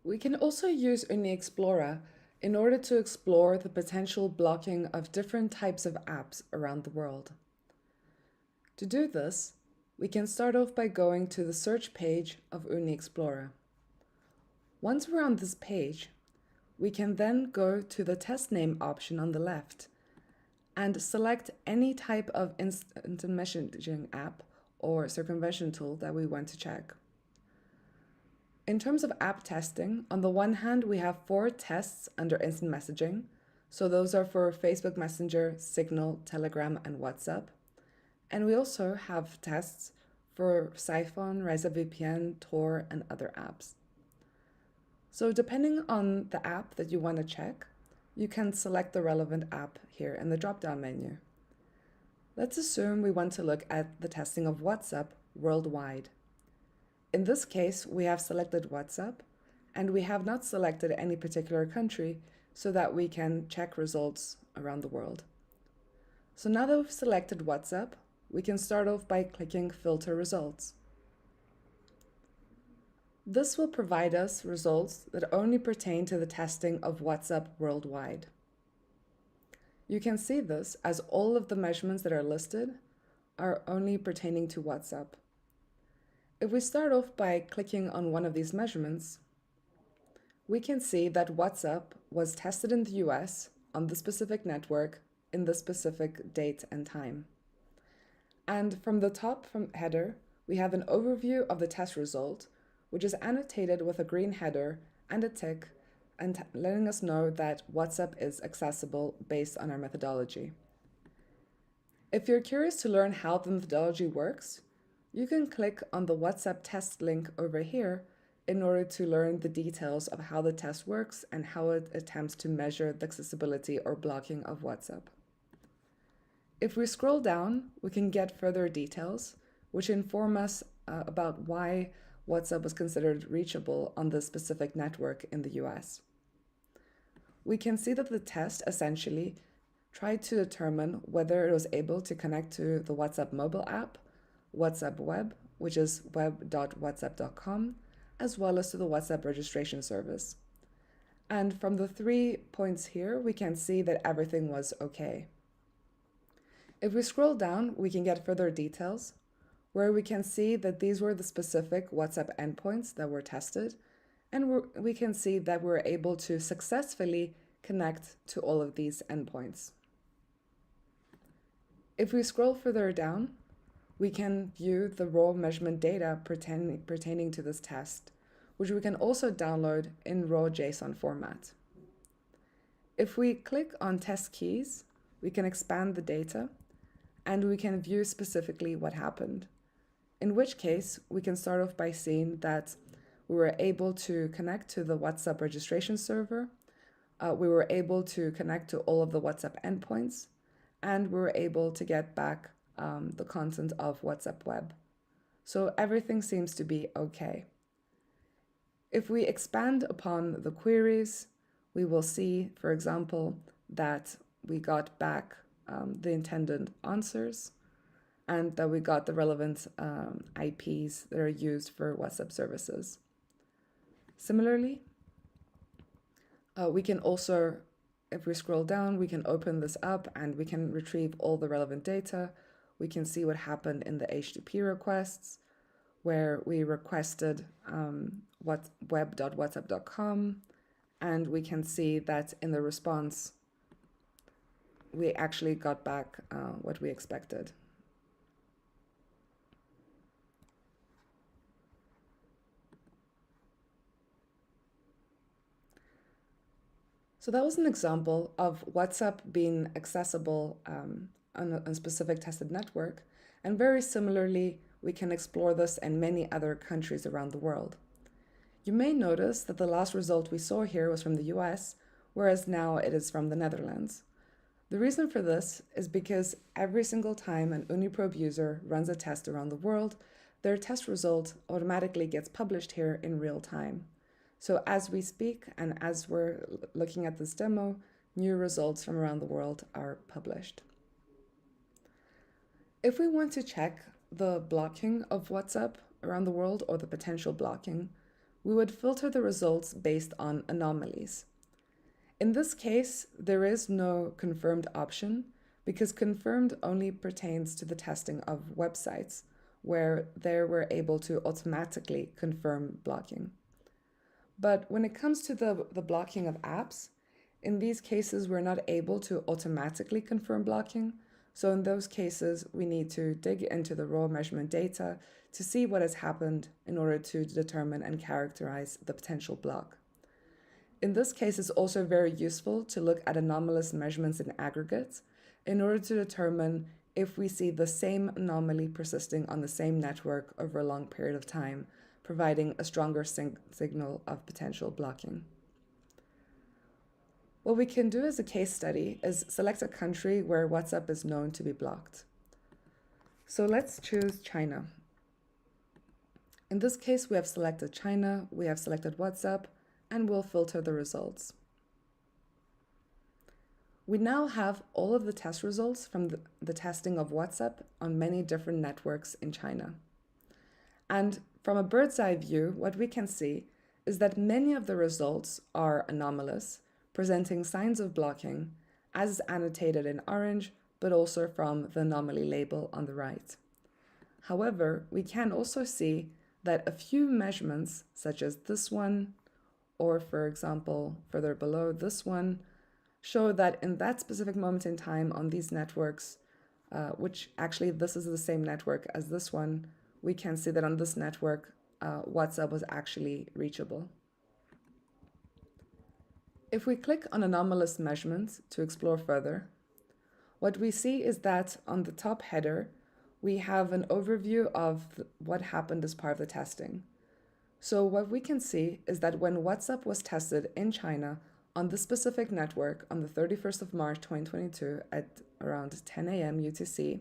We can also use OONI Explorer in order to explore the potential blocking of different types of apps around the world. To do this, we can start off by going to the search page of OONI Explorer. Once we're on this page, we can then go to the test name option on the left and select any type of instant messaging app or circumvention tool that we want to check. In terms of app testing, on the one hand, we have 4 tests under instant messaging. So those are for Facebook Messenger, Signal, Telegram, and WhatsApp. And we also have tests for Siphon, VPN, Tor, and other apps. So depending on the app that you want to check, you can select the relevant app here in the drop-down menu. Let's assume we want to look at the testing of WhatsApp worldwide. In this case, we have selected WhatsApp, and we have not selected any particular country so that we can check results around the world. So now that we've selected WhatsApp, we can start off by clicking Filter Results. This will provide us results that only pertain to the testing of WhatsApp worldwide. You can see this as all of the measurements that are listed are only pertaining to WhatsApp. If we start off by clicking on one of these measurements, we can see that WhatsApp was tested in the US on the specific network in the specific date and time. And from the top header, we have an overview of the test result, which is annotated with a green header and a tick, and letting us know that WhatsApp is accessible based on our methodology. If you're curious to learn how the methodology works, you can click on the WhatsApp test link over here in order to learn the details of how the test works and how it attempts to measure the accessibility or blocking of WhatsApp. If we scroll down, we can get further details, which inform us about why WhatsApp was considered reachable on this specific network in the US. We can see that the test essentially tried to determine whether it was able to connect to the WhatsApp mobile app, WhatsApp web, which is web.whatsapp.com, as well as to the WhatsApp registration service. And from the 3 points here, we can see that everything was okay. If we scroll down, we can get further details, where we can see that these were the specific WhatsApp endpoints that were tested, and we can see that we're able to successfully connect to all of these endpoints. If we scroll further down, we can view the raw measurement data pertaining to this test, which we can also download in raw JSON format. If we click on test keys, we can expand the data and we can view specifically what happened. In which case, we can start off by seeing that we were able to connect to the WhatsApp registration server, we were able to connect to all of the WhatsApp endpoints, and we were able to get back the content of WhatsApp web. So everything seems to be okay. If we expand upon the queries, we will see, for example, that we got back the intended answers and that we got the relevant IPs that are used for WhatsApp services. Similarly, we can also, if we scroll down, we can open this up and we can retrieve all the relevant data. We can see what happened in the HTTP requests, where we requested web.whatsapp.com, and we can see that in the response, we actually got back what we expected. So that was an example of WhatsApp being accessible on a specific tested network, and very similarly, we can explore this in many other countries around the world. You may notice that the last result we saw here was from the US, whereas now it is from the Netherlands. The reason for this is because every single time an Uniprobe user runs a test around the world, their test result automatically gets published here in real time. So as we speak and as we're looking at this demo, new results from around the world are published. If we want to check the blocking of WhatsApp around the world or the potential blocking, we would filter the results based on anomalies. In this case, there is no confirmed option because confirmed only pertains to the testing of websites, where they were able to automatically confirm blocking. But when it comes to the blocking of apps, in these cases, we're not able to automatically confirm blocking. So in those cases, we need to dig into the raw measurement data to see what has happened in order to determine and characterize the potential block. In this case, it's also very useful to look at anomalous measurements in aggregate in order to determine if we see the same anomaly persisting on the same network over a long period of time, providing a stronger signal of potential blocking. What we can do as a case study is select a country where WhatsApp is known to be blocked. So let's choose China. In this case, we have selected China, we have selected WhatsApp, and we'll filter the results. We now have all of the test results from the testing of WhatsApp on many different networks in China. And from a bird's eye view, what we can see is that many of the results are anomalous, presenting signs of blocking, as annotated in orange, but also from the anomaly label on the right. However, we can also see that a few measurements, such as this one, or for example, further below this one, show that in that specific moment in time on these networks, which actually this is the same network as this one, we can see that on this network, WhatsApp was actually reachable. If we click on anomalous measurements to explore further, what we see is that on the top header, we have an overview of what happened as part of the testing. So what we can see is that when WhatsApp was tested in China on this specific network on the 31st of March 2022 at around 10 a.m. UTC,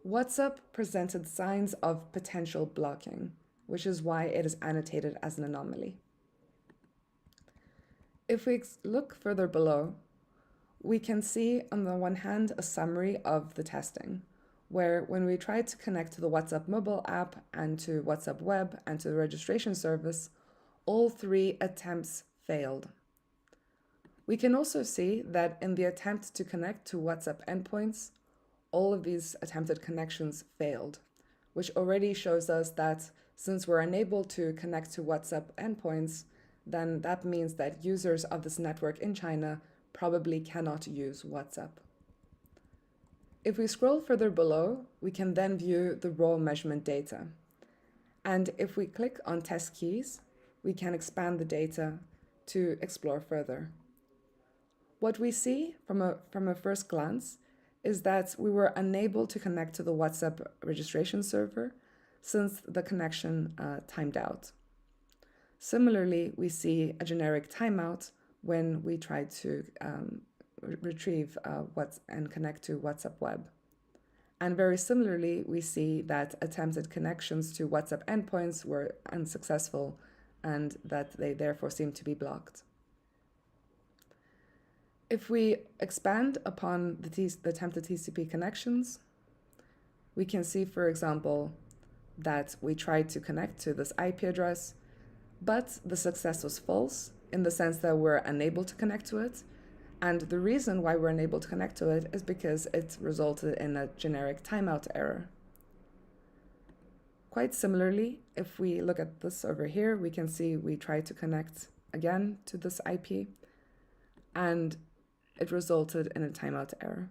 WhatsApp presented signs of potential blocking, which is why it is annotated as an anomaly. If we look further below, we can see on the one hand a summary of the testing, where when we tried to connect to the WhatsApp mobile app and to WhatsApp web and to the registration service, all three attempts failed. We can also see that in the attempt to connect to WhatsApp endpoints, all of these attempted connections failed, which already shows us that since we're unable to connect to WhatsApp endpoints, then that means that users of this network in China probably cannot use WhatsApp. If we scroll further below, we can then view the raw measurement data. And if we click on test keys, we can expand the data to explore further. What we see from a first glance is that we were unable to connect to the WhatsApp registration server since the connection timed out. Similarly, we see a generic timeout when we try to retrieve and connect to WhatsApp web. And very similarly, we see that attempted connections to WhatsApp endpoints were unsuccessful and that they therefore seem to be blocked. If we expand upon the attempted TCP connections, we can see, for example, that we tried to connect to this IP address, but the success was false in the sense that we're unable to connect to it. And the reason why we're unable to connect to it is because it resulted in a generic timeout error. Quite similarly, if we look at this over here, we can see we tried to connect again to this IP, and it resulted in a timeout error.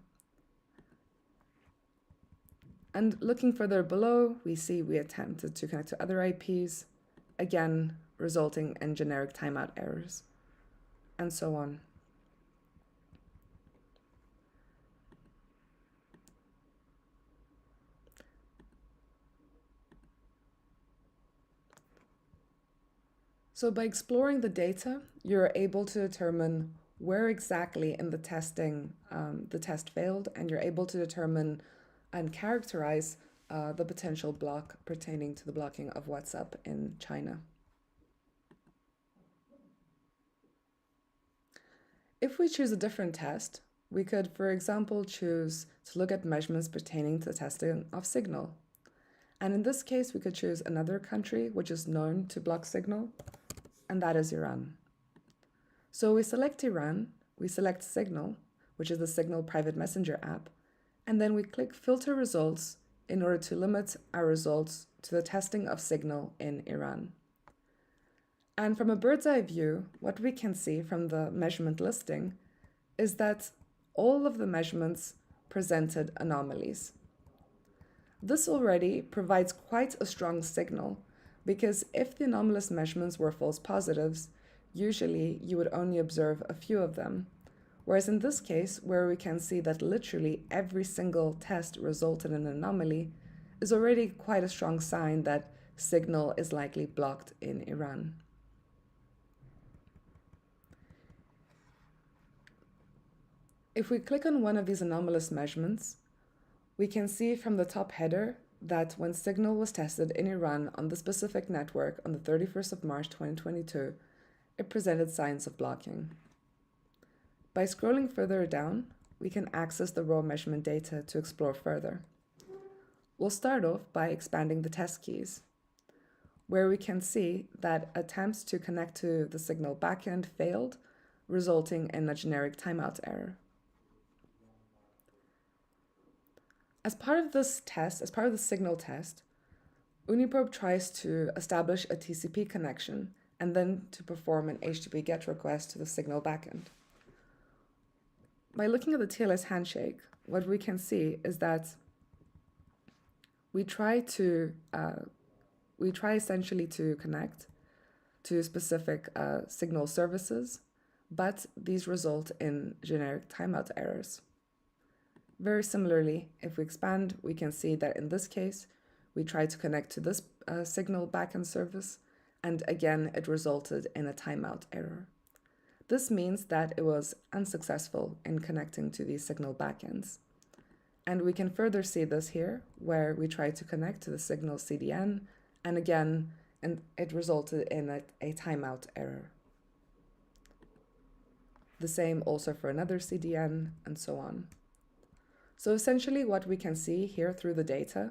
And looking further below, we see we attempted to connect to other IPs, again resulting in generic timeout errors, and so on. So by exploring the data, you're able to determine where exactly in the testing the test failed, and you're able to determine and characterize the potential block pertaining to the blocking of WhatsApp in China. If we choose a different test, we could, for example, choose to look at measurements pertaining to the testing of Signal. And in this case, we could choose another country which is known to block Signal, and that is Iran. So we select Iran, we select Signal, which is the Signal private messenger app, and then we click Filter Results in order to limit our results to the testing of Signal in Iran. And from a bird's eye view, what we can see from the measurement listing is that all of the measurements presented anomalies. This already provides quite a strong signal, because if the anomalous measurements were false positives, usually you would only observe a few of them. Whereas in this case, where we can see that literally every single test resulted in an anomaly, is already quite a strong sign that Signal is likely blocked in Iran. If we click on one of these anomalous measurements, we can see from the top header that when Signal was tested in Iran on the specific network on the 31st of March 2022, it presented signs of blocking. By scrolling further down, we can access the raw measurement data to explore further. We'll start off by expanding the test keys, where we can see that attempts to connect to the Signal backend failed, resulting in a generic timeout error. As part of this test, as part of the Signal test, OONI tries to establish a TCP connection and then to perform an HTTP GET request to the Signal backend. By looking at the TLS handshake, what we can see is that we try essentially to connect to specific Signal services, but these result in generic timeout errors. Very similarly, if we expand, we can see that in this case, we tried to connect to this Signal backend service, and again, it resulted in a timeout error. This means that it was unsuccessful in connecting to these Signal backends. And we can further see this here, where we tried to connect to the Signal CDN, and again, it resulted in a timeout error. The same also for another CDN, and so on. So essentially what we can see here through the data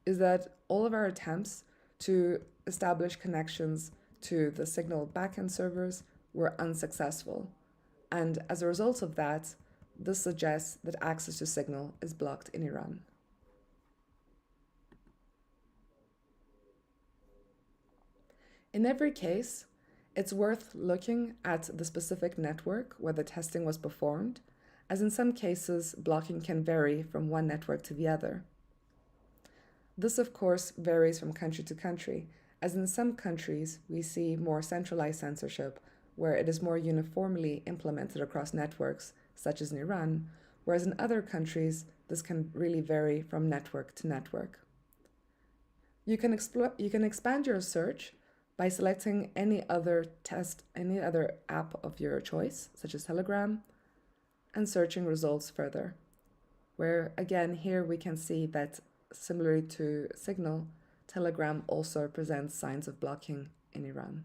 is that all of our attempts to establish connections to the Signal backend servers were unsuccessful. And as a result of that, this suggests that access to Signal is blocked in Iran. In every case, it's worth looking at the specific network where the testing was performed, as in some cases, blocking can vary from one network to the other. This, of course, varies from country to country, as in some countries we see more centralized censorship, where it is more uniformly implemented across networks, such as in Iran, whereas in other countries, this can really vary from network to network. You can expand your search by selecting any other app of your choice, such as Telegram, and searching results further, where again here we can see that similarly to Signal, Telegram also presents signs of blocking in Iran.